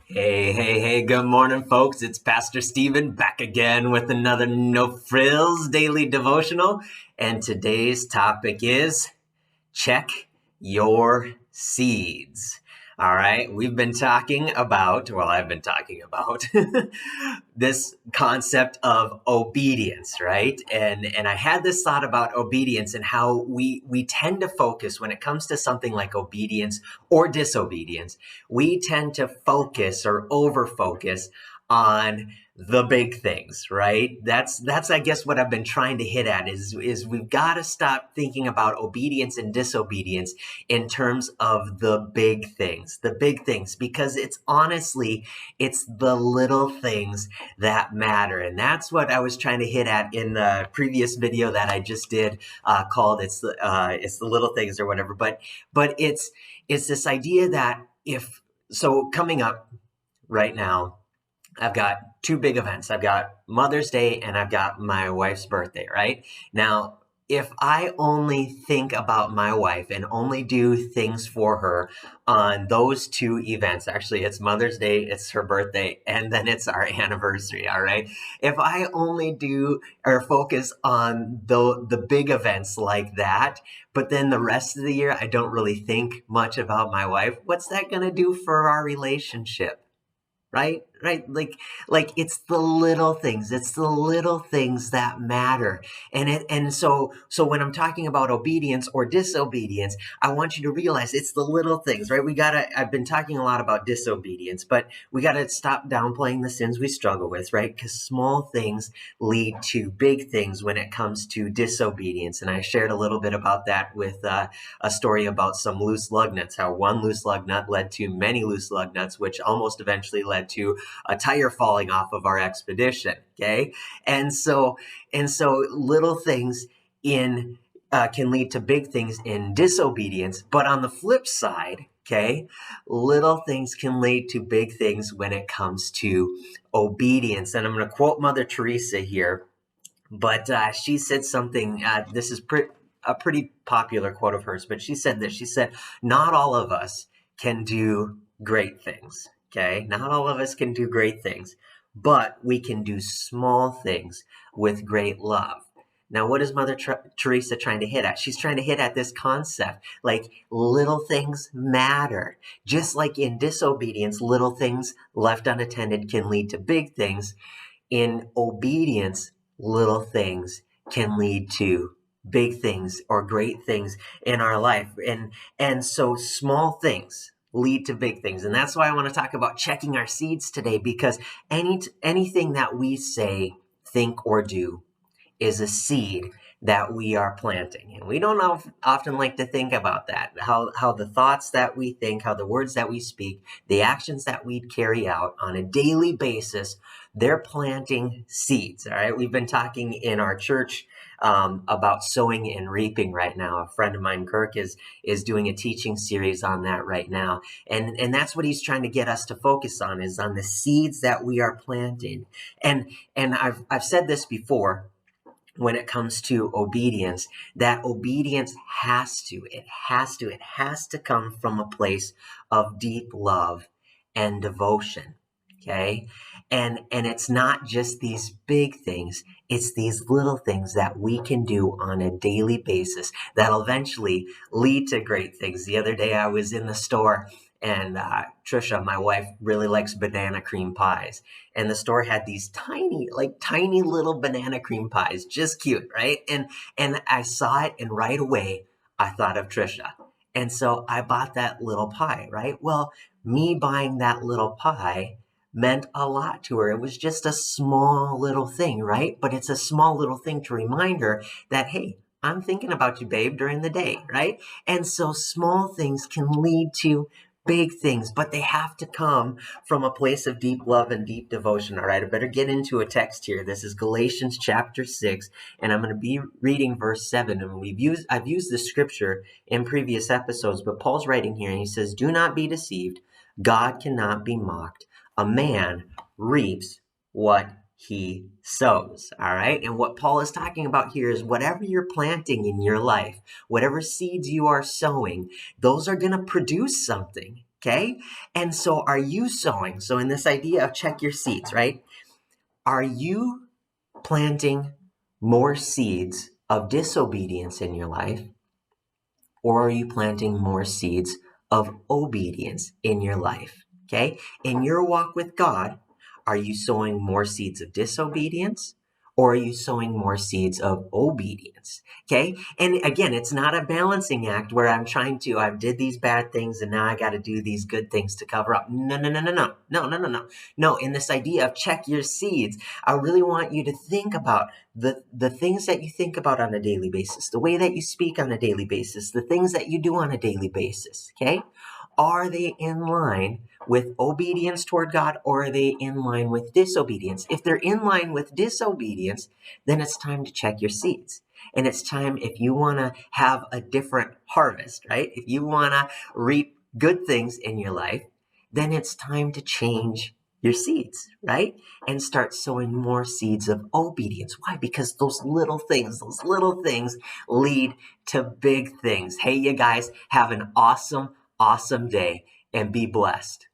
Hey, good morning, folks. It's Pastor Stephen back again with another No Frills daily devotional. And today's topic is check your seeds. All right, I've been talking about this concept of obedience, right? And I had this thought about obedience and how we tend to focus when it comes to something like obedience or disobedience. We tend to focus or over focus on the big things, right? That's I guess what I've been trying to hit at is we've got to stop thinking about obedience and disobedience in terms of the big things, because it's the little things that matter. And that's what I was trying to hit at in the previous video that I just did, called it's the little things or whatever. But it's this idea that if so coming up right now, I've got two big events. I've got Mother's Day and I've got my wife's birthday, right? Now, if I only think about my wife and only do things for her on those two events, actually, it's Mother's Day, it's her birthday, and then it's our anniversary, all right? If I only do or focus on the big events like that, but then the rest of the year, I don't really think much about my wife, what's that going to do for our relationship? Right, like it's the little things, that matter. And so when I'm talking about obedience or disobedience, I want you to realize it's the little things, right? I've been talking a lot about disobedience, but we gotta stop downplaying the sins we struggle with, right? Because small things lead to big things when it comes to disobedience. And I shared a little bit about that with a story about some loose lug nuts, how one loose lug nut led to many loose lug nuts, which almost eventually led to a tire falling off of our expedition. Okay. And so little things in can lead to big things in disobedience. But on the flip side, okay, little things can lead to big things when it comes to obedience. And I'm going to quote Mother Teresa here, but she said something. This is a pretty popular quote of hers, but she said this. She said, "Not all of us can do great things. Okay, not all of us can do great things, but we can do small things with great love." Now, what is Mother Teresa trying to hit at? She's trying to hit at this concept, like little things matter. Just like in disobedience, little things left unattended can lead to big things. In obedience, little things can lead to big things or great things in our life. And so small things lead to big things. And that's why I want to talk about checking our seeds today, because anything that we say, think, or do is a seed that we are planting. And we don't often like to think about that, how the thoughts that we think, how the words that we speak, the actions that we carry out on a daily basis, they're planting seeds. All right. We've been talking in our church about sowing and reaping right now. A friend of mine, Kirk, is doing a teaching series on that right now. And that's what he's trying to get us to focus on, is on the seeds that we are planting. And I've said this before, when it comes to obedience, that obedience it has to come from a place of deep love and devotion. Okay. And it's not just these big things, it's these little things that we can do on a daily basis that'll eventually lead to great things. The other day I was in the store, and Trisha, my wife, really likes banana cream pies. And the store had these tiny little banana cream pies, just cute, right? And I saw it, and right away I thought of Trisha. And so I bought that little pie, right? Well, me buying that little pie meant a lot to her. It was just a small little thing, right? But it's a small little thing to remind her that, hey, I'm thinking about you, babe, during the day, right? And so small things can lead to big things, but they have to come from a place of deep love and deep devotion. All right, I better get into a text here. This is Galatians chapter 6, and I'm going to be reading verse 7. And I've used this scripture in previous episodes, but Paul's writing here, and he says, "Do not be deceived. God cannot be mocked. A man reaps what he sows." All right. And what Paul is talking about here is whatever you're planting in your life, whatever seeds you are sowing, those are going to produce something. Okay? And so are you sowing? So in this idea of check your seeds, right? Are you planting more seeds of disobedience in your life? Or are you planting more seeds of obedience in your life? Okay? In your walk with God, are you sowing more seeds of disobedience? Or are you sowing more seeds of obedience? Okay? And again, it's not a balancing act where I did these bad things and now I got to do these good things to cover up. No, no, no, no, no. No, no, no, no. No, in this idea of check your seeds, I really want you to think about the things that you think about on a daily basis, the way that you speak on a daily basis, the things that you do on a daily basis, okay? Are they in line with obedience toward God, or are they in line with disobedience? If they're in line with disobedience, then it's time to check your seeds. And it's time, if you want to have a different harvest, right? If you want to reap good things in your life, then it's time to change your seeds, right? And start sowing more seeds of obedience. Why? Because those little things lead to big things. Hey, you guys, have an awesome day and be blessed.